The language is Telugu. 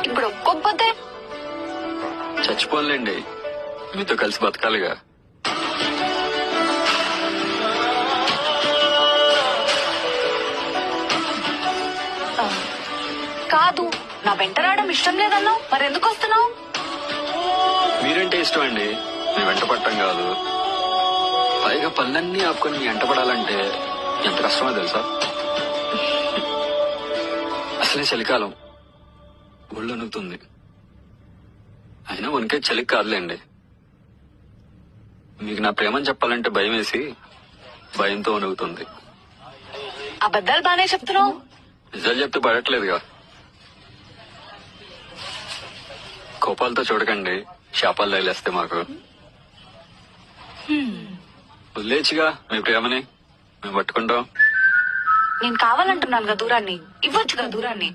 ఇప్పుడు ఒప్పుకోకపోతే చచ్చిపోనులేండి, మీతో కలిసి బతకాలిగా. కాదు, నా వెంట రావడం ఇష్టం లేదన్నావు, మరెందుకు వస్తున్నావు? మీరంటే ఇష్టం అండి, మీ వెంట పట్టం కాదు. పైగా పనులన్నీ ఆపుకొని మీ వెంట పడాలంటే ఎంత కష్టమో తెలుసా? అసలే చలికాలం, ఒళ్ళు వణుకుతుంది. అయినా వణికే చలికి కాదులేండి. మీకు నా ప్రేమని చెప్పాలంటే భయం వేసి భయంతో వణుకుతుంది. అబద్ధాలు బానే చెప్తున్నావు. నిజాలు చెప్తే పడట్లేదుగా. కోపాలతో చూడకండి, శాపాలు తగిలేస్తే మాకు. వదిలేచ్చుగా మీ ప్రేమని, మేము పట్టుకుంటాం. నేను కావాలంటున్నానుగా దూరాన్ని, ఇవ్వచ్చుగా దూరాన్ని.